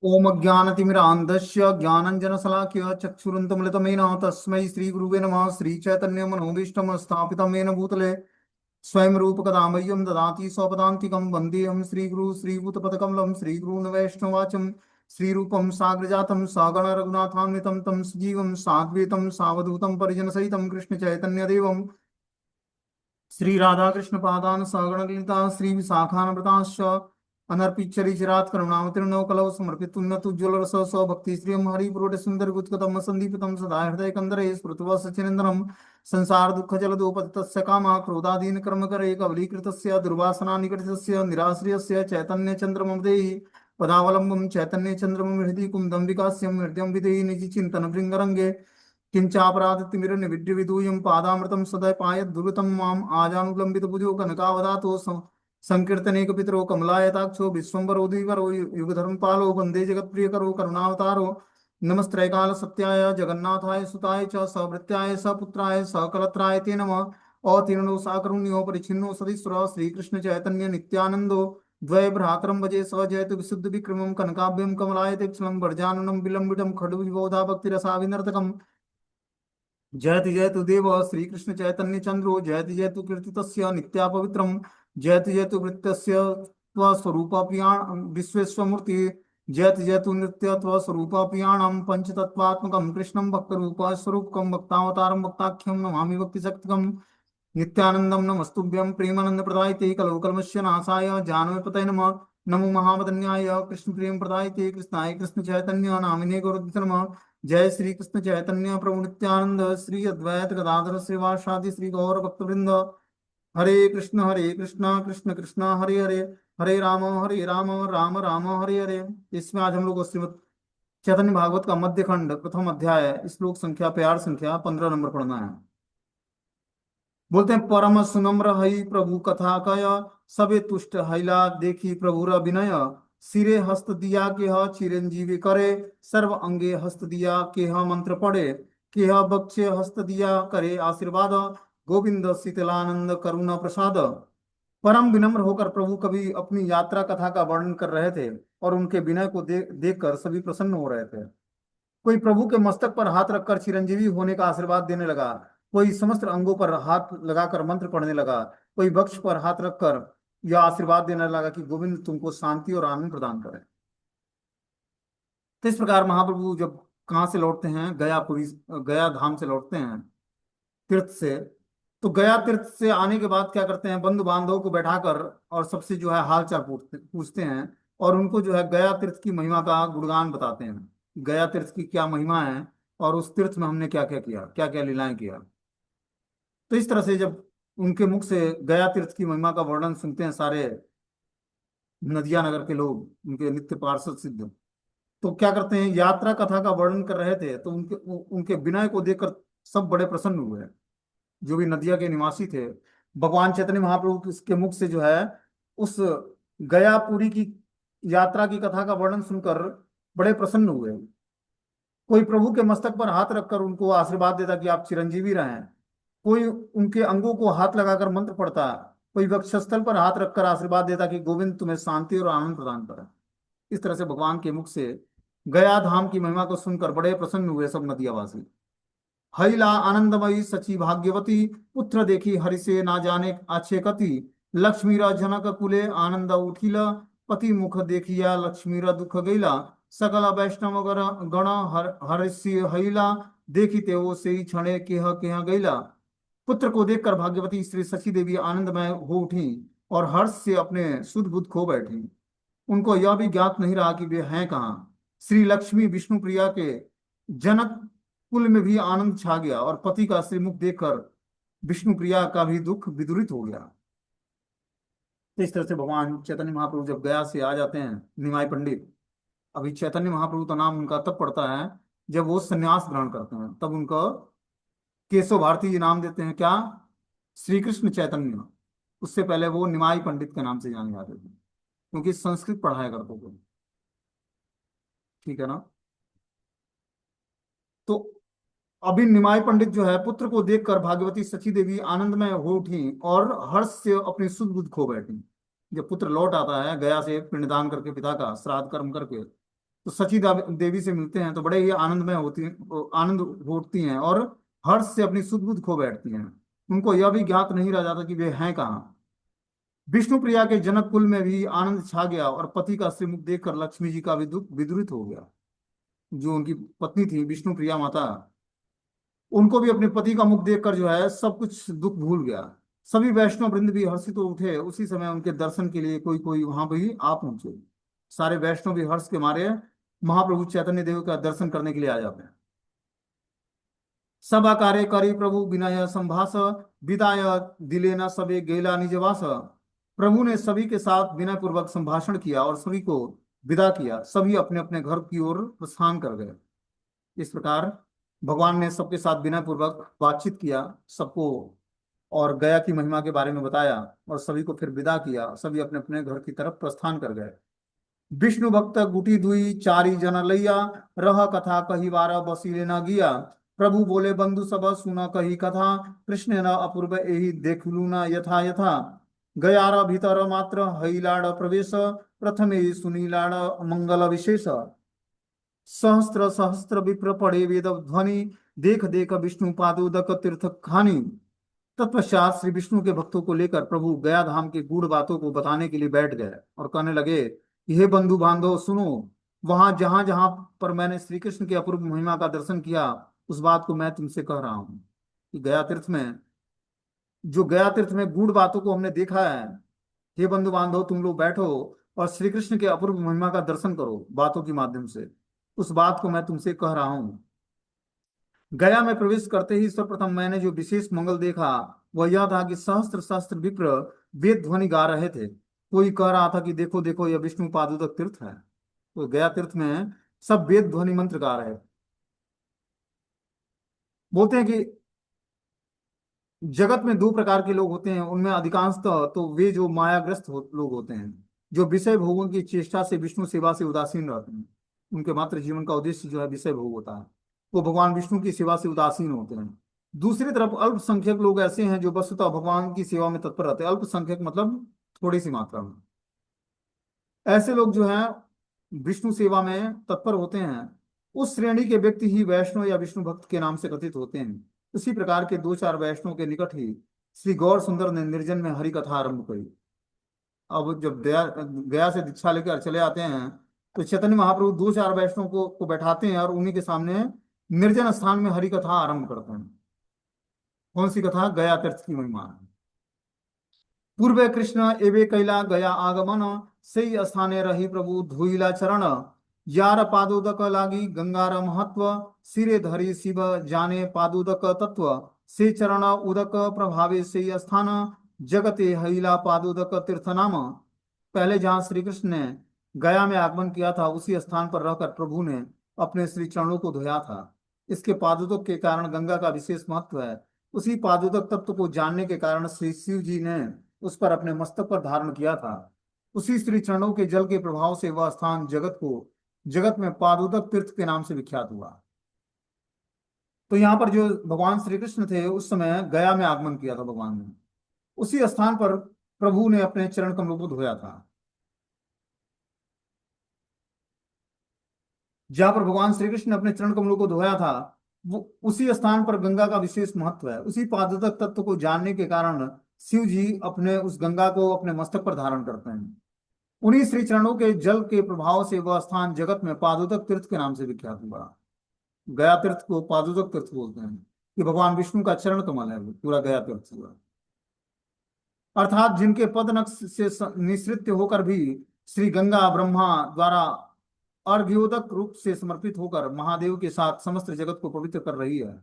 ओम अज्ञानतिमिरान्धस्य ज्ञानञ्जनशलाकया चक्षुरुन्मिलितमेन तस्मै श्रीगुरुवे नमः। श्रीचैतन्यमनोभीष्टं स्थापितं येन भूतले स्वयं रूपकदा मह्यं ददाति स्वपदान्तिकं वन्देऽहं श्रीगुरु श्रीभूतपदकमलं श्रीगुरून् वैष्णवाचं श्रीरूपं साग्रजातं सगण रघुनाथान्वितं तं सजीवं साद्वैतं सावधूतं परिजनसहितं कृष्णचैतन्यदेवं श्री राधा कृष्ण पादान सगण ललिता श्री विशाखान्विताश्च अनर्पिच्चरिचिरात् करुणावतीर्णो कलौ समर्पित उन्नत उज्ज्वल रस स्वभक्ति श्रियं हरिपुरोट सुंदर गुत्कतम संदीपितम सदा हृदय कंदरे स्फुटव सचिनेन्द्रम संसार दुःख जलदोपतस्य कामा क्रोधादीन कर्म करे कबलीकृतस्य दुर्वासना निकटितस्य निराश्रियस्य चैतन्य चंद्रमं देहि पदावलंबं चैतन्य चंद्रमं हृदि कुंदं विकास्यं हृदयं विदेहि निजि चिंतन भृंगरंगे किंचापराधतिमिरनिविड्य विदूयं पादामृतं सदा पायत् दुर्गतं माम् आजानुलंबित भुजो कनकावदातो संकीर्तनेक पितरो कमलायताक्षो विश्वम्बरो द्विवरो युगधर्म पालो वंदे जगत्प्रियकरो करुणावतारो नमस्त्रैकाल सत्याय जगन्नाथाय सुताय च सवृत्याय सपुत्राय सकलत्राय ते नमः। अतीर्णो साकरुण्यो परिच्छिन्नो सदीश्वर श्रीकृष्ण चैतन्य नित्यानंदो द्वय भ्रातरम भजे स जयतु विशुद्ध विक्रमं कनकाभ्यं कमलायते वर्जाननं विलंबितं खडु विबोधा भक्तिरसाविनर्तकम् जयति जयतु देव श्रीकृष्ण चैतन्य चंद्रो जयति जयतु कीर्तितस्य नित्या पवित्रम जयति जयतु वृत्तस्य स्वरूपापियाण विश्वेश्वमूर्ति जयति जयतु नृत्य स्वरूपापियाणम पंचतत्वात्मकं कृष्णं भक्तरूप स्वरूपकं भक्तावतारं भक्ताख्यं नमामि भक्तिशक्तिकं नित्यानंदं नमस्तुभ्यं प्रेमानंद प्रदायते कलौ कल्मषस्य नाशाय जानवे नमः। नमो महावदन्याय कृष्ण प्रेम प्रदायते कृष्णाय कृष्ण चैतन्य नामिने गुरुदेव नमः। जय श्री कृष्ण चैतन्य प्रभु नित्यानंद श्री अद्वैत गदाधर श्रीवासादि श्री गौर भक्तवृंद। हरे कृष्णा कृष्ण कृष्णा हरे हरे हरे राम राम राम हरे हरे। इसमें आज हम लोग श्रीमद चैतन्य भागवत का मध्य खंड प्रथम अध्याय श्लोक संख्या प्यार संख्या 15 नंबर पढ़ना है। बोलते हैं परम सुनम्र हई प्रभु कथा कय सबे तुष्ट हैला देखी प्रभु र विनय सिरे हस्त दिया के ह चिरंजीवी करे सर्व अंगे हस्त दिया के ह मंत्र पढ़े के ह बक्षे हस्त दिया करे आशीर्वाद गोविंद शीतलानंद करुणा प्रसाद। परम विनम्र होकर प्रभु कभी अपनी यात्रा कथा का वर्णन कर रहे थे और उनके विनय को देखकर सभी प्रसन्न हो रहे थे। कोई प्रभु के मस्तक पर हाथ रखकर चिरंजीवी होने का आशीर्वाद देने लगा, कोई समस्त अंगों पर हाथ लगाकर मंत्र पढ़ने लगा, कोई वक्ष पर हाथ रखकर यह आशीर्वाद देने लगा कि गोविंद तुमको शांति और आनंद प्रदान करे। तो इस प्रकार महाप्रभु जब कहाँ से लौटते हैं, गयापुरी गया धाम से लौटते हैं तीर्थ से, तो गया तीर्थ से आने के बाद क्या करते हैं, बंधु बांधवों को बैठाकर और सबसे जो है हाल चाल पूछते पूछते हैं और उनको जो है गया तीर्थ की महिमा का गुणगान बताते हैं। गया तीर्थ की क्या महिमा है और उस तीर्थ में हमने क्या क्या किया, क्या क्या लीलाएं किया। तो इस तरह से जब उनके मुख से गया तीर्थ की महिमा का वर्णन सुनते हैं सारे नदिया नगर के लोग, उनके नित्य पार्षद सिद्ध, तो क्या करते हैं, यात्रा कथा का वर्णन कर रहे थे तो उनके विनय को देखकर सब बड़े प्रसन्न हुए। जो भी नदिया के निवासी थे, भगवान चैतन्य महाप्रभु के मुख से जो है उस गयापुरी की यात्रा की कथा का वर्णन सुनकर बड़े प्रसन्न हुए। कोई प्रभु के मस्तक पर हाथ रखकर उनको आशीर्वाद देता कि आप चिरंजीवी रहें, कोई उनके अंगों को हाथ लगाकर मंत्र पढ़ता, कोई वक्षस्थल पर हाथ रखकर आशीर्वाद देता कि गोविंद तुम्हें शांति और आनंद प्रदान करे। इस तरह से भगवान के मुख से गया धाम की महिमा को सुनकर बड़े प्रसन्न हुए सब नदियावासी। हईला आनंदमयी सची भाग्यवती पुत्र देखी हरि से ना जाने अच्छे कति लक्ष्मीरा जनक कुले आनंद उठिला पति मुख देखिया लक्ष्मीरा दुख गईला सकल वैष्णव गण हर्षि हईला देखिते वो से क्षणे केह गईला। पुत्र को देखकर भाग्यवती श्री शची देवी आनंदमय हो उठी और हर्ष से अपने सुध बुध खो बैठी। उनको यह भी ज्ञात नहीं रहा कि वे हैं कहाँ। श्री लक्ष्मी विष्णु प्रिया के जनक कुल में भी आनंद छा गया और पति का श्रीमुख देखकर विष्णु प्रिया का भी दुख विदुरित हो गया। तो इस तरह से भगवान चैतन्य महाप्रभु जब गया से आ जाते हैं, निमाई पंडित, अभी चैतन्य महाप्रभु का नाम उनका तब पड़ता है जब वो संन्यास ग्रहण करते हैं, तब उनको केशव भारती जी नाम देते हैं, क्या, श्री कृष्ण चैतन्य। उससे पहले वो निमाई पंडित के नाम से जाने जाते थे क्योंकि संस्कृत पढ़ाया करते थे। ठीक है ना। तो अभी निमाई पंडित जो है पुत्र को देखकर भाग्यवती सची देवी आनंदमय हो उठी और हर्ष से अपनी सुध बुध खो बैठी। जब पुत्र लौट आता है गया से पिंडदान करके, पिता का श्राद्ध कर्म करके, तो सची देवी से मिलते हैं तो बड़े ही आनंदमय होती आनंद होती हैं और हर्ष से अपनी सुध बुध खो बैठती हैं। उनको यह भी ज्ञात नहीं रह जाता कि वे हैं कहाँ। विष्णु प्रिया के जनक कुल में भी आनंद छा गया और पति का श्रीमुख देखकर लक्ष्मी जी का भी दुख विदुरित हो गया। जो उनकी पत्नी थी विष्णु प्रिया माता, उनको भी अपने पति का मुख देखकर जो है सब कुछ दुख भूल गया। सभी वैष्णव वृंद भी हर्षित हो उठे। उसी समय उनके दर्शन के लिए कोई कोई वहां भी आ पहुंचे। सारे वैष्णव भी हर्ष के मारे महाप्रभु चैतन्य देव का दर्शन करने के लिए आ जाते हैं। सब कार्य करी प्रभु विनय संभास, विदाय दिले न सबे गेला निजवास। प्रभु ने सभी के साथ विनय पूर्वक संभाषण किया और सभी को विदा किया। सभी अपने अपने घर की ओर प्रस्थान कर गए। इस प्रकार भगवान ने सबके साथ विनय पूर्वक बातचीत किया सबको, और गया की महिमा के बारे में बताया और सभी को फिर विदा किया। सभी अपने अपने घर की तरफ प्रस्थान कर गए। विष्णु भक्त गुटी दुई चारी जन लैया, रह कथा कही बार बसीले न गिया। प्रभु बोले बंधु सब सुन कही कथा, कृष्ण न अपूर्व एहि देखलू न यथा यथा। गयार भीतर मात्र हईलाड़ प्रवेश, प्रथमे सुनीलाड़ मंगल विशेष। सहस्त्र सहस्त्र विप्र पढ़े वेद ध्वनि, देख देख विष्णु पादोदक तीर्थ खानी। तत्पश्चात श्री विष्णु के भक्तों को लेकर प्रभु गया धाम की गूढ़ बातों को बताने के लिए बैठ गए और कहने लगे कि हे बंधु बांधव सुनो, वहां जहां जहां पर मैंने श्री कृष्ण की अपूर्व महिमा का दर्शन किया उस बात को मैं तुमसे कह रहा हूँ कि गया तीर्थ में, जो गया तीर्थ में गूढ़ बातों को हमने देखा है। हे बंधु बांधव तुम लोग बैठो और श्री कृष्ण के अपूर्व महिमा का दर्शन करो बातों के माध्यम से। उस बात को मैं तुमसे कह रहा हूँ। गया में प्रवेश करते ही सर्वप्रथम मैंने जो विशेष मंगल देखा वह यह था कि सहस्त्र सहस्त्र विप्र वेद ध्वनि गा रहे थे। कोई कह रहा था कि देखो देखो यह विष्णु पादुदक तीर्थ है। तो गया तीर्थ में सब वेद ध्वनि मंत्र गा रहे। बोलते हैं कि जगत में दो प्रकार के लोग होते हैं, उनमें अधिकांशतः तो वे जो मायाग्रस्त लोग होते हैं, जो विषय भोगों की चेष्टा से विष्णु सेवा से उदासीन रहते हैं। उनके मात्र जीवन का उद्देश्य जो है विषय भोग होता है, वो भगवान विष्णु की सेवा से उदासीन होते हैं। दूसरी तरफ अल्पसंख्यक लोग ऐसे हैं जो वस्तुतः भगवान की सेवा में तत्पर रहते हैं। अल्पसंख्यक मतलब थोड़ी सी मात्रा में। ऐसे लोग जो हैं विष्णु सेवा में तत्पर होते हैं। उस श्रेणी के व्यक्ति ही वैष्णव या विष्णु भक्त के नाम से कथित होते हैं। उसी प्रकार के दो चार वैष्णव के निकट ही श्री गौर सुंदर ने निर्जन में हरि कथा आरंभ करी। अब जब गया से दीक्षा लेकर चले आते हैं तो चैतन्य महाप्रभु दो चार वैष्णव को बैठाते हैं और उन्हीं के सामने निर्जन स्थान में हरि कथा आरंभ करते हैं। कौन सी कथा? गया तीर्थ की महिमा। पूर्व कृष्ण एवे कैला गया आगमन, सही स्थाने रही प्रभु धोइला चरण। यार पादोदक लागी गंगार महत्व, सिरे धरी शिव जाने पादोदक तत्व। से चरण उदक प्रभावे से स्थान, जगते हईला पादोदक तीर्थ नाम। पहले जहां श्री कृष्ण ने गया में आगमन किया था उसी स्थान पर रहकर प्रभु ने अपने श्री चरणों को धोया था। इसके पादोदक के कारण गंगा का विशेष महत्व है। उसी पादोदक तत्व को जानने के कारण श्री शिव जी ने उस पर अपने मस्तक पर धारण किया था। उसी श्री चरणों के जल के प्रभाव से वह स्थान जगत में पादुदक तीर्थ के नाम से विख्यात हुआ। तो यहाँ पर जो भगवान श्री कृष्ण थे उस समय गया में आगमन किया था भगवान ने। उसी स्थान पर प्रभु ने अपने चरण कमलों को धोया था। जहां पर भगवान श्री कृष्ण ने अपने चरण कमलों को धोया था वो उसी स्थान पर गंगा का विशेष महत्व है। उसी पादुदक तत्व को जानने के कारण शिव जी अपने उस गंगा को अपने मस्तक पर धारण करते हैं। उन्हीं श्री चरणों के जल के प्रभाव से वह स्थान जगत में पादुदक तीर्थ के नाम से विख्यात हुआ। गया तीर्थ को पादुदक तीर्थ बोलते हैं कि भगवान विष्णु का चरण कमल है वो पूरा गया तीर्थ हुआ। अर्थात जिनके पद नक्श से निसृत होकर भी श्री गंगा ब्रह्मा द्वारा अर्घ्योदक रूप से समर्पित होकर महादेव के साथ समस्त जगत को पवित्र कर रही है।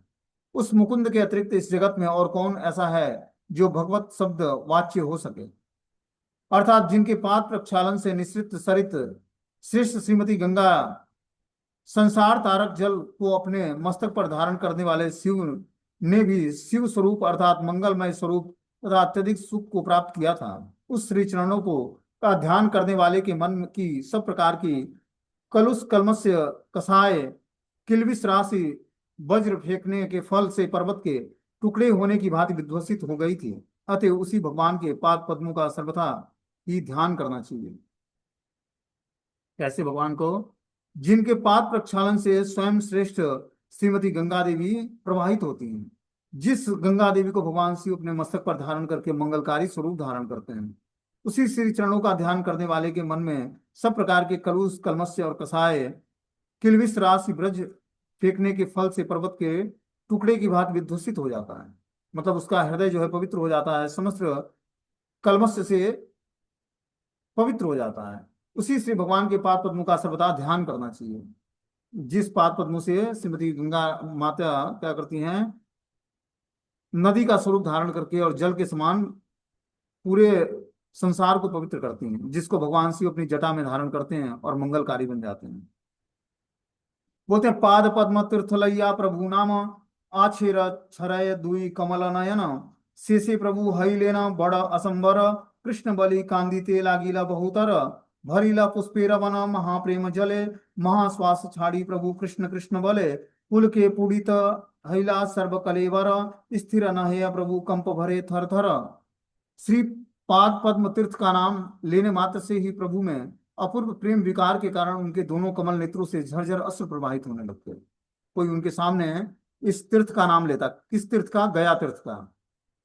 उस मुकुंद के अतिरिक्त इस जगत में और कौन ऐसा है जो भगवत शब्द वाच्य हो सके। अर्थात जिनके पाद प्रक्षालन से निश्रित सरित श्रेष्ठ श्रीमती गंगा संसार तारक जल को अपने मस्तक पर धारण करने वाले शिव ने भी शिव स्वरूप अर्थात मंगलमय स्वरूप तथा अत्यधिक सुख को प्राप्त किया था। उस श्री चरणों को का ध्यान करने वाले के मन की सब प्रकार की कलुष कलमस्य कसाय किलबिश राशि वज्र फेंकने के फल से पर्वत के टुकड़े होने की भांति विध्वसित हो गई थी। अतः उसी भगवान के पाद पद्मों का सर्वथा ही ध्यान करना चाहिए। कैसे भगवान को? जिनके पाद प्रक्षालन से स्वयं श्रेष्ठ श्रीमती गंगा देवी प्रवाहित होती हैं। जिस गंगा देवी को भगवान शिव अपने मस्तक पर धारण करके मंगलकारी स्वरूप धारण करते हैं, उसी श्री चरणों का ध्यान करने वाले के मन में सब प्रकार के कलुष कलमस्य और कसाय किलविष राशि ब्रज फेंकने के फल से पर्वत के टुकड़े की भांति विध्वसित हो जाता है। मतलब उसका हृदय जो है पवित्र हो जाता है, समस्त कलमश से पवित्र हो जाता है। उसी श्री भगवान के पाद पद्मों का सर्वदा ध्यान करना चाहिए। जिस पाद पद्मों से श्रीमती गंगा माता क्या करती हैं, नदी का स्वरूप धारण करके और जल के समान पूरे संसार को पवित्र करती हैं, जिसको भगवान शिव अपनी जटा में धारण करते हैं और मंगलकारी बन जाते हैं। बोलते हैं पाद पद्म तीर्थलैया प्रभु नाम आछेर छरय दुई कमल नयन शेषे प्रभु हई लेना बड़ असंबर कृष्ण बलि कांदिते लागिला बहुतर भरिला पुष्पेर वन महाप्रेम जले महाश्वास छाड़ी प्रभु कृष्ण कृष्ण बले कुल के पुड़ित हैला सर्व कलेवर स्थिर नहे प्रभु कंप भरे थर थर। श्री पाद पद्म तीर्थ का नाम लेने मात्र से ही प्रभु में अपूर्व प्रेम विकार के कारण उनके दोनों कमल नेत्रों से झरझर अश्रु प्रवाहित होने लगते। कोई उनके सामने इस तीर्थ का नाम लेता, किस तीर्थ का? गया तीर्थ का।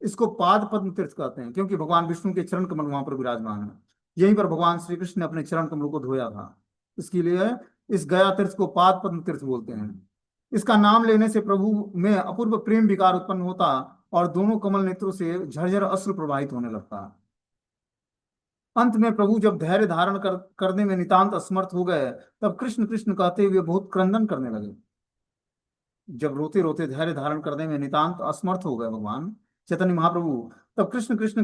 इसको पाद पद्म तीर्थ कहते हैं क्योंकि भगवान विष्णु के चरण कमल वहां पर विराजमान है। यहीं पर भगवान श्री कृष्ण ने अपने चरण कमलों को धोया था, इसके लिए इस गया तीर्थ को पाद पद्म तीर्थ बोलते हैं। इसका नाम लेने से प्रभु में अपूर्व प्रेम विकार उत्पन्न होता और दोनों कमल नेत्रों से झरझर अश्रु प्रवाहित होने लगता। अंत में प्रभु जब धैर्य धारण करने में नितांत असमर्थ हो गए, तब कृष्ण कृष्ण कहते हुए बहुत क्रंदन करने लगे। जब रोते रोते धैर्य धारण करने में नितांत असमर्थ हो गए भगवान चैतन्य महाप्रभु, तब कृष्ण कृष्ण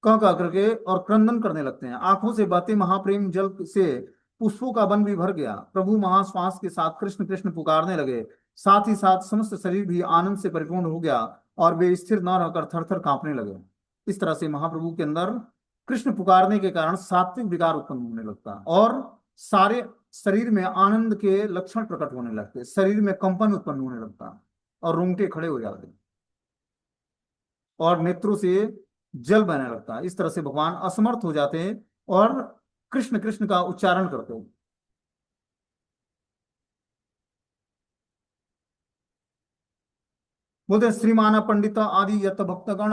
कह करके और क्रंदन करने लगते हैं। आंखों से बहते महाप्रेम जल से पुष्पों का वन भी भर गया। प्रभु महाश्वास के साथ कृष्ण कृष्ण पुकारने लगे, साथ ही साथ समस्त शरीर भी आनंद से परिपूर्ण हो गया और वे स्थिर न रहकर थर थर कांपने लगे। इस तरह से महाप्रभु के अंदर कृष्ण पुकारने के कारण सात्विक विकार उत्पन्न होने लगता और सारे शरीर में आनंद के लक्षण प्रकट होने लगते, शरीर में कंपन उत्पन्न होने लगता और रोंगटे खड़े हो जाते और नेत्रों से जल बहने लगता। इस तरह से भगवान असमर्थ हो जाते और कृष्ण कृष्ण का उच्चारण करते। बोलते श्रीमान पंडित आदि यत भक्तगण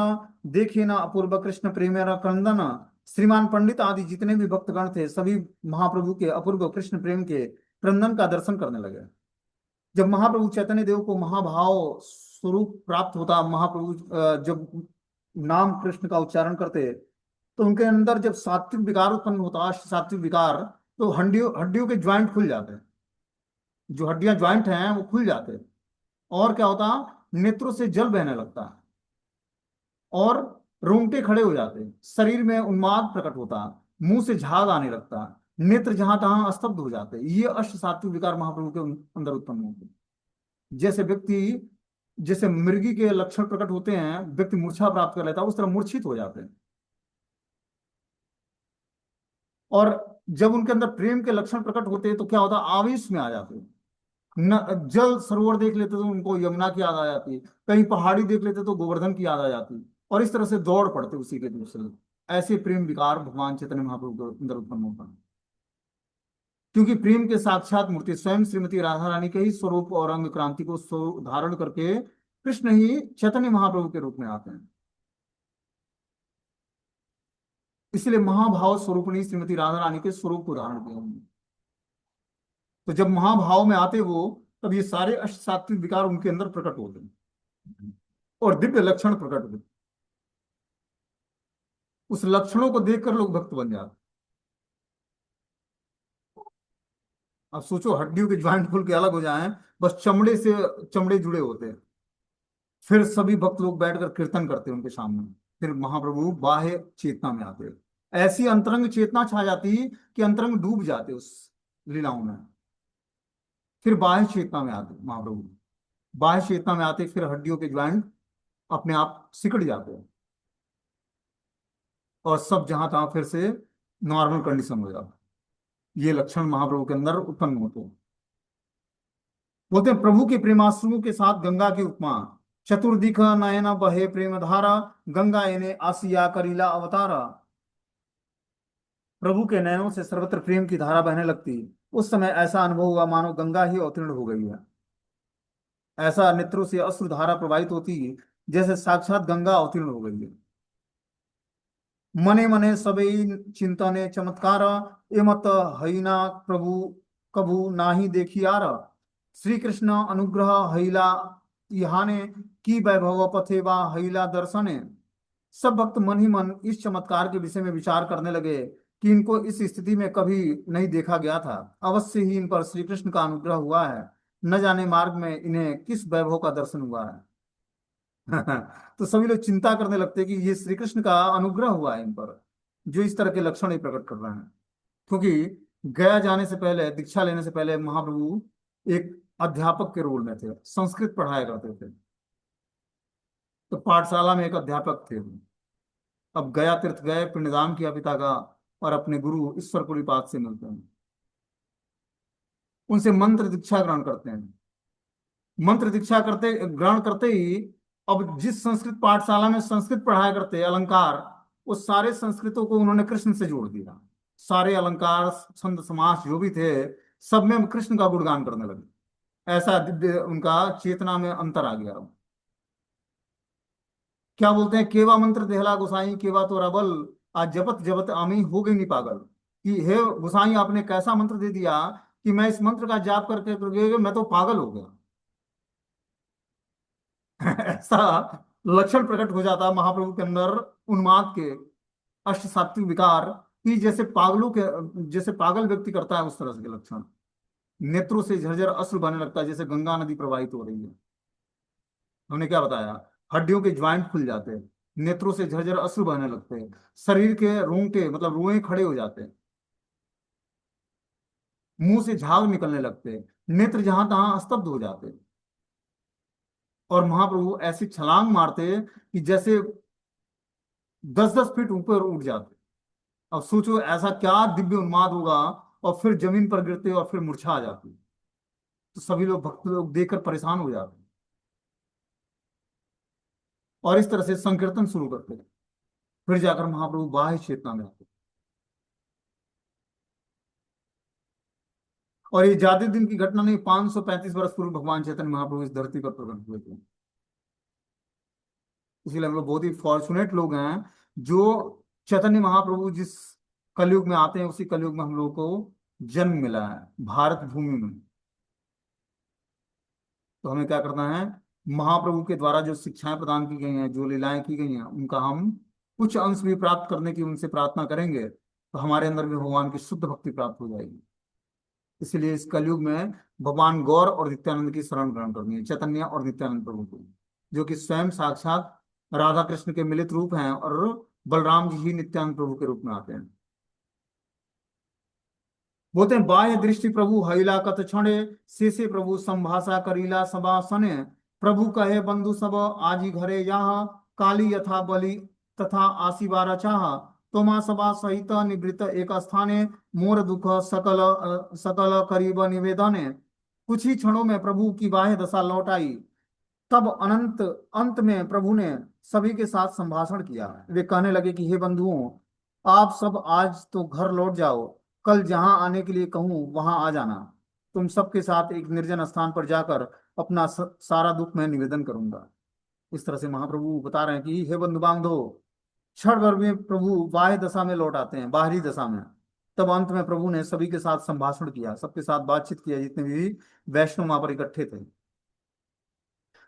देखे न अपूर्व कृष्ण प्रेम क्रंदन। श्रीमान पंडित आदि जितने भी भक्तगण थे सभी महाप्रभु के अपूर्व कृष्ण प्रेम के क्रंदन का दर्शन करने लगे। जब महाप्रभु चैतन्य देव को महाभाव स्वरूप प्राप्त होता, महाप्रभु जब नाम कृष्ण का उच्चारण करते तो उनके अंदर जब सात्विक विकार उत्पन्न होता, सात्विक विकार, तो हड्डियों हड्डियों के ज्वाइंट खुल जाते हैं, जो हड्डियां ज्वाइंट हैं वो खुल जाते हैं और क्या होता, नेत्रों से जल बहने लगता और रोंगटे खड़े हो जाते, शरीर में उन्माद प्रकट होता, मुंह से झाग आने लगता, नेत्र जहां तहां स्तब्ध हो जाते। ये अष्ट सात्विक विकार महाप्रभु के अंदर उत्पन्न होते। जैसे व्यक्ति, जैसे मृगी के लक्षण प्रकट होते हैं, व्यक्ति मूर्छा प्राप्त कर लेता है, उस तरह मूर्छित हो जाते हैं। और जब उनके अंदर प्रेम के लक्षण प्रकट होते हैं तो क्या होता है, आवेश में आ जाते हैं। न जल सरोवर देख लेते तो उनको यमुना की याद आ जाती, कहीं पहाड़ी देख लेते तो गोवर्धन की याद आ जाती और इस तरह से दौड़ पड़ते उसी के दूसरे। ऐसे प्रेम विकार भगवान चैतन्य महाप्रभु के अंदर उत्पन्न होता है क्योंकि प्रेम के साक्षात मूर्ति स्वयं श्रीमती राधा रानी के ही स्वरूप और अंग क्रांति को धारण करके कृष्ण ही चैतन्य महाप्रभु के रूप में आते हैं। इसलिए महाभाव स्वरूपणी श्रीमती राधा रानी के स्वरूप को धारण किया उन्होंने। तो जब महाभाव में आते वो, तब ये सारे अष्ट सात्विक विकार उनके अंदर प्रकट होते हैं और दिव्य लक्षण प्रकट होते। उस लक्षणों को देखकर लोग भक्त बन जाते। अब सोचो हड्डियों के ज्वाइंट खुल के अलग हो जाएं, बस चमड़े से चमड़े जुड़े होते हैं, फिर सभी भक्त लोग बैठकर कीर्तन करते हैं उनके सामने, फिर महाप्रभु बाह्य चेतना में आते, ऐसी अंतरंग चेतना छा जाती कि अंतरंग डूब जाते उस लीलाओं में। फिर बाह्य चेतना में आते महाप्रभु, बाह्य चेतना में आते फिर हड्डियों के ज्वाइंट अपने आप सिकड़ जाते हैं और सब जहां तहां फिर से नॉर्मल कंडीशन हो जाता। ये लक्षण महाप्रभु के अंदर उत्पन्न होते हैं। बोलते हैं प्रभु के प्रेमाश्रुओं के साथ गंगा की उपमा, चतुर्दिख नयन बहे प्रेम धारा गंगा इन्हें आसिया करीला अवतारा। प्रभु के नयनों से सर्वत्र प्रेम की धारा बहने लगती, उस समय ऐसा अनुभव हुआ मानो गंगा ही अवतीर्ण हो गई है। ऐसा नेत्रों से अश्रुधारा प्रवाहित होती जैसे साक्षात गंगा अवतीर्ण हो गई है। मने मने सबई चिंतने चमत्कार, एमत हईना प्रभु कभू नाही देखियार। श्री कृष्ण अनुग्रह हईला इहाने, की वैभव पथेवा हईला दर्शने। सब भक्त मन ही मन इस चमत्कार के विषय में विचार करने लगे कि इनको इस स्थिति में कभी नहीं देखा गया था। अवश्य ही इन पर श्री कृष्ण का अनुग्रह हुआ है, न जाने मार्ग में इन्हें किस वैभव का दर्शन हुआ है। तो सभी लोग चिंता करने लगते हैं कि ये श्री कृष्ण का अनुग्रह हुआ है इन पर, जो इस तरह के लक्षण ही प्रकट कर रहे हैं। क्योंकि गया जाने से पहले, दीक्षा लेने से पहले महाप्रभु एक अध्यापक के रोल में थे, संस्कृत पढ़ाया करते थे। तो पाठशाला में एक अध्यापक थे। अब गया तीर्थ गए, पिंडदान किया पिता का, और अपने गुरु ईश्वर पुरीपाद से मिलते हैं, उनसे मंत्र दीक्षा ग्रहण करते हैं। मंत्र दीक्षा करते ग्रहण करते ही, अब जिस संस्कृत पाठशाला में संस्कृत पढ़ाया करते अलंकार, उस सारे संस्कृतों को उन्होंने कृष्ण से जोड़ दिया। सारे अलंकार, छंद, समास जो भी थे, सब में कृष्ण का गुणगान करने लगे। ऐसा दिव्य उनका चेतना में अंतर आ गया। क्या बोलते हैं, केवा मंत्र देहला गोसाई केवा तो रबल, आज जपत जपत आमी हो गई नहीं पागल। कि हे गोसाई, आपने कैसा मंत्र दे दिया कि मैं इस मंत्र का जाप करके करके मैं तो पागल हो गया। ऐसा लक्षण प्रकट हो जाता महाप्रभु के अंदर, उन्माद के, अष्ट सात्विक विकार, कि जैसे पागलों के, जैसे पागल व्यक्ति करता है उस तरह के लक्षण। नेत्रों से झरझर अश्रु बहने लगता है, जैसे गंगा नदी प्रवाहित हो रही है। हमने क्या बताया, हड्डियों के ज्वाइंट खुल जाते हैं, नेत्रों से झरझर अश्रु बहने लगते हैं, शरीर के रोंगटे मतलब रोए खड़े हो जाते हैं, मुंह से झाग निकलने लगते हैं, नेत्र जहां तहां स्तब्ध हो जाते हैं। और महाप्रभु ऐसी छलांग मारते कि जैसे 10-10 फीट ऊपर उठ जाते। अब सोचो ऐसा क्या दिव्य उन्माद होगा, और फिर जमीन पर गिरते और फिर मूर्छा आ जाती। तो सभी लोग, भक्त लोग देखकर परेशान हो जाते और इस तरह से संकीर्तन शुरू करते। फिर जाकर महाप्रभु बाह्य चेतना में आते। और ये ज्यादा दिन की घटना नहीं, 535 वर्ष पूर्व भगवान चैतन्य महाप्रभु इस धरती पर प्रकट हुए थे। इसलिए हम लोग बहुत ही फॉर्चुनेट लोग हैं, जो चैतन्य महाप्रभु जिस कलयुग में आते हैं, उसी कलयुग में हम लोगों को जन्म मिला है भारत भूमि में। तो हमें क्या करना है, महाप्रभु के द्वारा जो शिक्षाएं प्रदान की गई हैं, जो लीलाएं की गई हैं, उनका हम कुछ अंश भी प्राप्त करने की उनसे प्रार्थना करेंगे, तो हमारे अंदर भी भगवान की शुद्ध भक्ति प्राप्त हो जाएगी। इसलिए इस कलयुग में भगवान गौर और नित्यानंद की शरण ग्रहण करनी है, चैतन्य और नित्यानंद प्रभु को, जो कि स्वयं साक्षात राधा कृष्ण के मिलित रूप हैं, और बलराम जी ही नित्यानंद प्रभु के रूप में आते हैं। बोलते हैं, बाह्य दृष्टि प्रभु हईला कत क्षणे, से प्रभु संभाषा करीला सबा सने। प्रभु कहे बंधु सब आजी घरे यहाँ, काली यथा बलि तथा आशीबार चाह। तोमा सभा सहित निवृत्त एक स्थाने, मोर दुख सकल सकल करीब निवेदने। कुछ ही क्षणों में प्रभु की बाह्य दशा लौट आई। तब अनंत अंत में प्रभु ने सभी के साथ संभाषण किया। वे कहने लगे कि हे बंधुओं, आप सब आज तो घर लौट जाओ, कल जहां आने के लिए कहूं वहां आ जाना। तुम सबके साथ एक निर्जन स्थान पर जाकर अपना सारा दुख मैं निवेदन करूंगा। इस तरह से महाप्रभु बता रहे हैं कि हे बंधु बांधो, क्षण भर में प्रभु बाह्य दशा में लौट आते हैं, बाहरी दशा में। तब अंत में प्रभु ने सभी के साथ संभाषण किया, सबके साथ बातचीत किया, जितने भी वैष्णव वहां पर इकट्ठे थे।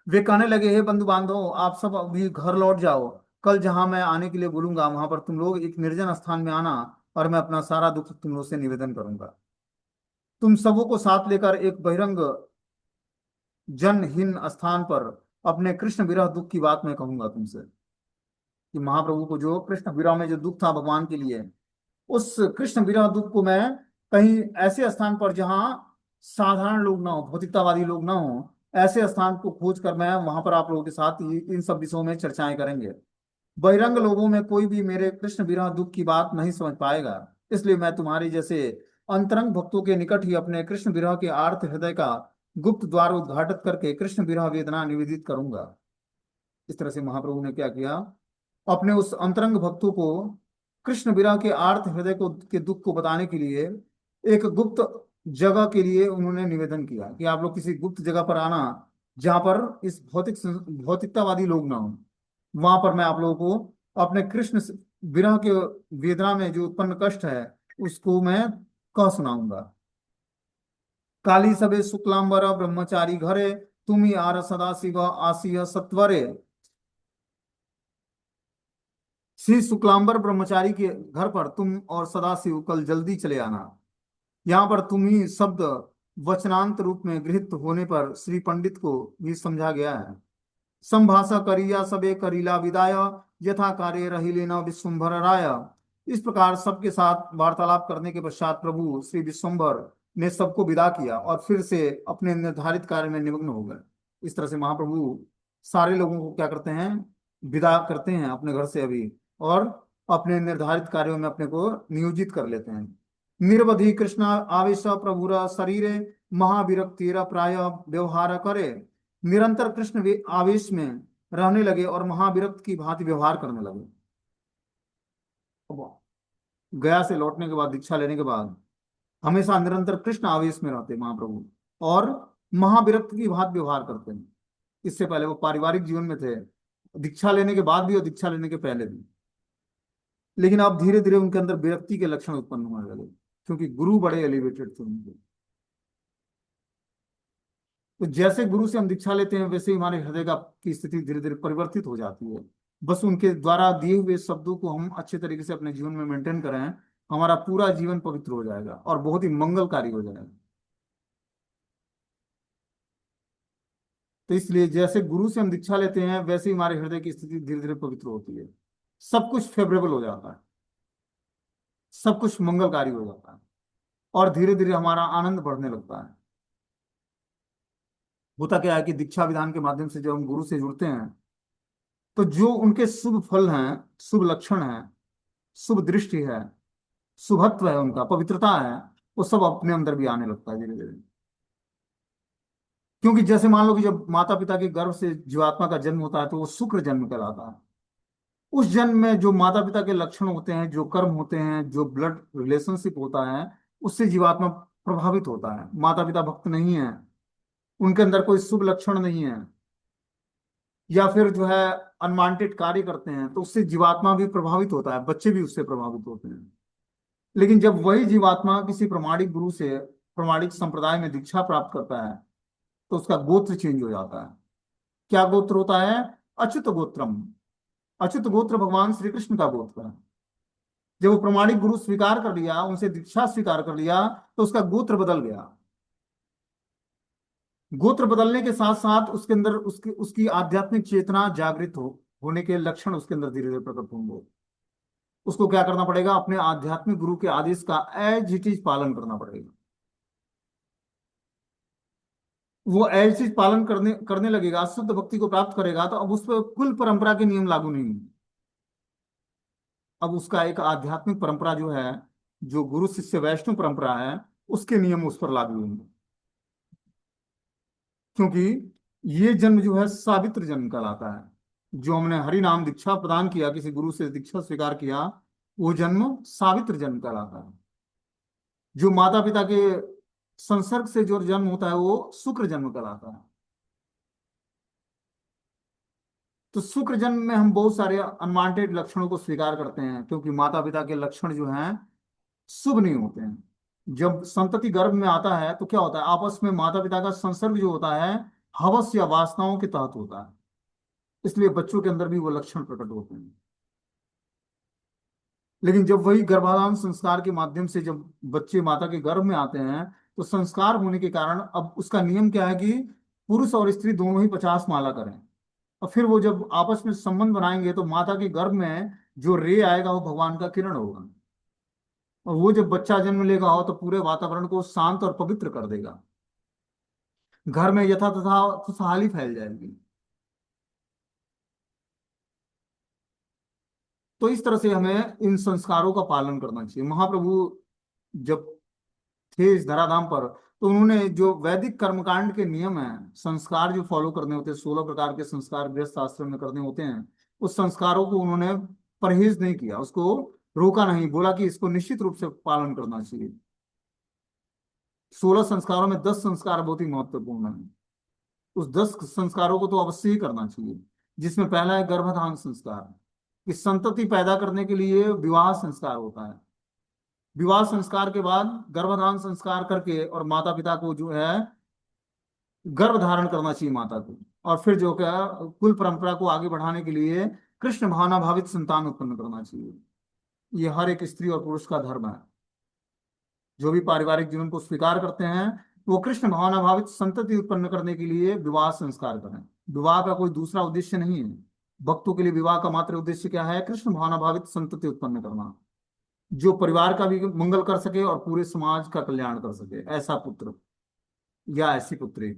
वे कहने लगे, हे बंधु बांधव, आप सब अभी घर लौट जाओ, कल जहां मैं आने के लिए बोलूंगा वहां पर तुम लोग एक निर्जन स्थान में आना, और मैं अपना सारा दुख तुम लोग से निवेदन करूंगा। तुम सबों को साथ लेकर एक बहिरंग जनहीन स्थान पर अपने कृष्ण विरह दुख की बात मैं कहूंगा तुमसे। कि महाप्रभु को जो कृष्ण विरह में जो दुख था भगवान के लिए, उस कृष्ण विरह दुख को मैं कहीं ऐसे स्थान पर जहां साधारण लोग ना हो, भौतिकतावादी लोग ना हो, ऐसे स्थान को खोज कर मैं वहां पर आप लोगों के साथ इन सब विषयों में चर्चाएं करेंगे। बहिरंग लोगों में कोई भी मेरे कृष्ण विरह दुख की बात नहीं समझ पाएगा। इसलिए मैं तुम्हारी जैसे अंतरंग भक्तों के निकट ही अपने कृष्ण विरह के आर्त हृदय का गुप्त द्वार उद्घाटित करके कृष्ण विरह वेदना निवेदित करूंगा। इस तरह से महाप्रभु ने क्या किया, अपने उस अंतरंग भक्तों को कृष्ण विरह के आर्त हृदय को के दुख को बताने के लिए एक गुप्त जगह के लिए उन्होंने निवेदन किया कि आप लोग किसी गुप्त जगह पर आना, जहां पर इस भौतिकतावादी लोग ना हो। वहां पर मैं आप लोगों को अपने विरह के वेदना में जो उत्पन्न कष्ट है उसको मैं कह सुनाऊंगा। काली सबे शुक्लांबर ब्रह्मचारी घरे, तुम आर सदा शिव आसिय सत्वरे। श्री शुक्लांबर ब्रह्मचारी के घर पर तुम और सदाशिव कल जल्दी चले आना। यहाँ पर तुम ही शब्द वचनांत रूप में गृहीत होने पर श्री पंडित को भी समझा गया है। संभाषा करिया सबे करीला विदाय, यथा कार्य रही लेना विश्वम्भर राय। इस प्रकार सबके साथ वार्तालाप करने के पश्चात प्रभु श्री विश्वम्भर ने सबको विदा किया और फिर से अपने निर्धारित कार्य में निमग्न हो गए। इस तरह से महाप्रभु सारे लोगों को क्या करते हैं, विदा करते हैं अपने घर से अभी, और अपने निर्धारित कार्यों में अपने को नियोजित कर लेते हैं। निरवधि कृष्ण आवेश प्रभुर शरीरे, महाविरक्तिर प्राय व्यवहार करे। निरंतर कृष्ण आवेश में रहने लगे और महाविरक्त की भांति व्यवहार करने लगे। गया से लौटने के बाद, दीक्षा लेने के बाद हमेशा निरंतर कृष्ण आवेश में रहते महाप्रभु, और महाविरक्त की भांति व्यवहार करते हैं। इससे पहले वो पारिवारिक जीवन में थे, दीक्षा लेने के बाद भी और दीक्षा लेने के पहले भी। लेकिन अब धीरे धीरे उनके अंदर विरक्ति के लक्षण उत्पन्न होने लगे, क्योंकि गुरु बड़े एलिवेटेड थे उनके। तो जैसे गुरु से हम दीक्षा लेते हैं वैसे ही हमारे हृदय का की स्थिति धीरे धीरे परिवर्तित हो जाती है। बस उनके द्वारा दिए हुए शब्दों को हम अच्छे तरीके से अपने जीवन में मेंटेन करें, हमारा पूरा जीवन पवित्र हो जाएगा और बहुत ही मंगलकारी हो जाएगा। तो इसलिए जैसे गुरु से हम दीक्षा लेते हैं वैसे ही हमारे हृदय की स्थिति धीरे धीरे पवित्र होती है, सब कुछ फेवरेबल हो जाता है, सब कुछ मंगलकारी हो जाता है, और धीरे धीरे हमारा आनंद बढ़ने लगता है। होता क्या है कि दीक्षा विधान के माध्यम से जब हम गुरु से जुड़ते हैं तो जो उनके शुभ फल हैं, शुभ लक्षण हैं, शुभ दृष्टि है, शुभत्व है, उनका पवित्रता है, वो सब अपने अंदर भी आने लगता है धीरे धीरे। क्योंकि जैसे मान लो कि जब माता पिता के गर्भ से जीवात्मा का जन्म होता है तो वो शुक्र जन्म कहलाता है। उस जन्म में जो माता पिता के लक्षण होते हैं, जो कर्म होते हैं, जो ब्लड रिलेशनशिप होता है, उससे जीवात्मा प्रभावित होता है। माता पिता भक्त नहीं है, उनके अंदर कोई शुभ लक्षण नहीं है, या फिर जो है अनवांटेड कार्य करते हैं, तो उससे जीवात्मा भी प्रभावित होता है, बच्चे भी उससे प्रभावित होते हैं। लेकिन जब वही जीवात्मा किसी प्रमाणिक गुरु से प्रमाणिक संप्रदाय में दीक्षा प्राप्त करता है तो उसका गोत्र चेंज हो जाता है। क्या गोत्र होता है? अच्युत गोत्रम। अच्युत गोत्र भगवान श्री कृष्ण का गोत्र है। जब वो प्रमाणिक गुरु स्वीकार कर लिया, उनसे दीक्षा स्वीकार कर लिया, तो उसका गोत्र बदल गया। गोत्र बदलने के साथ साथ उसके अंदर उसकी उसकी आध्यात्मिक चेतना जागृत होने के लक्षण उसके अंदर धीरे धीरे प्रकट होंगे। उसको क्या करना पड़ेगा? अपने आध्यात्मिक गुरु के आदेश का एज इट इज पालन करना पड़ेगा। वो एज इट इज पालन करने करने लगेगा, शुद्ध भक्ति को प्राप्त करेगा, तो अब उस पर कुल परंपरा के नियम लागू नहीं होंगे। अब उसका एक आध्यात्मिक परंपरा जो है, जो गुरु शिष्य वैष्णव परंपरा है, उसके नियम उस पर लागू होंगे। क्योंकि ये जन्म जो है सावित्र जन्म कहलाता है। जो हमने हरि नाम दीक्षा प्रदान किया, किसी गुरु से दीक्षा स्वीकार किया, वो जन्म सावित्र जन्म कहलाता है। जो माता पिता के संसर्ग से जो जन्म होता है वो शुक्र जन्म कहलाता है। तो शुक्र जन्म में हम बहुत सारे अनवांटेड लक्षणों को स्वीकार करते हैं, क्योंकि माता पिता के लक्षण जो हैं शुभ नहीं होते हैं। जब संतति गर्भ में आता है तो क्या होता है? आपस में माता पिता का संसर्ग जो होता है हवस या वासनाओं के तहत होता है, इसलिए बच्चों के अंदर भी वो लक्षण प्रकट होते हैं। लेकिन जब वही गर्भाधान संस्कार के माध्यम से जब बच्चे माता के गर्भ में आते हैं, तो संस्कार होने के कारण अब उसका नियम क्या है कि पुरुष और स्त्री दोनों ही 50 माला करें। और फिर वो जब आपस में संबंध बनाएंगे तो माता के गर्भ में जो रे आएगा वो भगवान का किरण होगा, और वो जब बच्चा जन्म लेगा हो तो पूरे वातावरण को शांत और पवित्र कर देगा। घर में यथा तथा खुशहाली फैल जाएगी। तो इस तरह से हमें इन संस्कारों का पालन करना चाहिए। महाप्रभु जब थे इस धराधाम पर तो उन्होंने जो वैदिक कर्मकांड के नियम हैं, संस्कार जो फॉलो करने होते हैं, 16 प्रकार के संस्कार गृहस्थ आश्रम में करने होते हैं, उस संस्कारों को उन्होंने परहेज नहीं किया, उसको रोका नहीं, बोला कि इसको निश्चित रूप से पालन करना चाहिए। 16 संस्कारों में 10 संस्कार बहुत ही महत्वपूर्ण है। उस 10 संस्कारों को तो अवश्य ही करना चाहिए, जिसमें पहला है गर्भधान संस्कार। इस संतति पैदा करने के लिए विवाह संस्कार होता है। विवाह संस्कार के बाद गर्भधान संस्कार करके और माता पिता को जो है गर्भ धारण करना चाहिए माता को, और फिर जो क्या कुल परंपरा को आगे बढ़ाने के लिए कृष्ण भावना भावित संतान उत्पन्न करना चाहिए। ये हर एक स्त्री और पुरुष का धर्म है। जो भी पारिवारिक जीवन को स्वीकार करते हैं वो कृष्ण भावना भावित संतति उत्पन्न करने के लिए विवाह संस्कार करें। विवाह का कोई दूसरा उद्देश्य नहीं है। भक्तों के लिए विवाह का मात्र उद्देश्य क्या है? कृष्ण भावना भावित संतति उत्पन्न करना, जो परिवार का भी मंगल कर सके और पूरे समाज का कल्याण कर सके, ऐसा पुत्र या ऐसी पुत्री।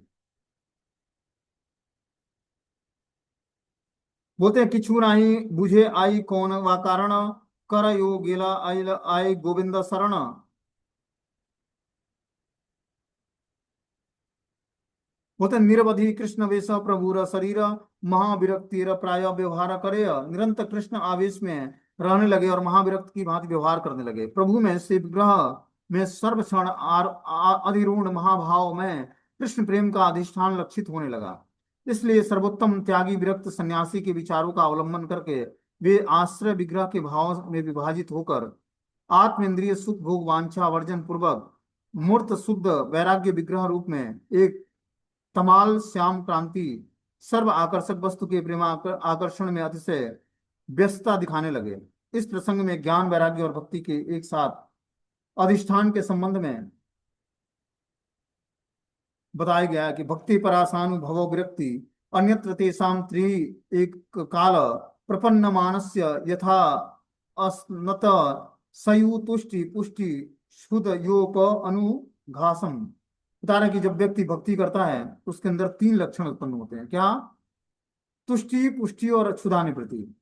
बोलते हैं किछु नाही बुझे आई कौन वा कारण, कर यो गेला आई गोविंद शरण। बोलते हैं निरवधि कृष्ण वेश प्रभुर शरीर, महाविरक्तिर प्राय व्यवहार करे। निरंतर कृष्ण आवेश में रहने लगे और महाविरक्त की भांति व्यवहार करने लगे। प्रभु में से विग्रह में सर्व क्षण अधिरूढ़ महाभाव में कृष्ण प्रेम का अधिष्ठान लक्षित होने लगा। इसलिए सर्वोत्तम त्यागी विरक्त सन्यासी के विचारों का अवलंबन करके वे आश्रय विग्रह के भाव में विभाजित होकर आत्मेंद्रिय सुख भोग वांछा वर्जन पूर्वक मूर्त शुद्ध वैराग्य विग्रह रूप में एक तमाल श्याम क्रांति सर्व आकर्षक वस्तु के प्रेम आकर्षण में अतिशय व्यस्तता दिखाने लगे। इस प्रसंग में ज्ञान वैराग्य और भक्ति के एक साथ अधिष्ठान के संबंध में बताया गया है कि भक्ति परासानुभव विरक्ति अन्यत्र तेषां त्रि एक काल प्रपन्न मानस्य यथा अस्नत सयु तुष्टि पुष्टि शुद्ध योप अनुघासम। बता रहे कि जब व्यक्ति भक्ति करता है तो उसके अंदर 3 लक्षण उत्पन्न होते हैं। क्या? तुष्टि, पुष्टि और क्षुधानिवृत्ति।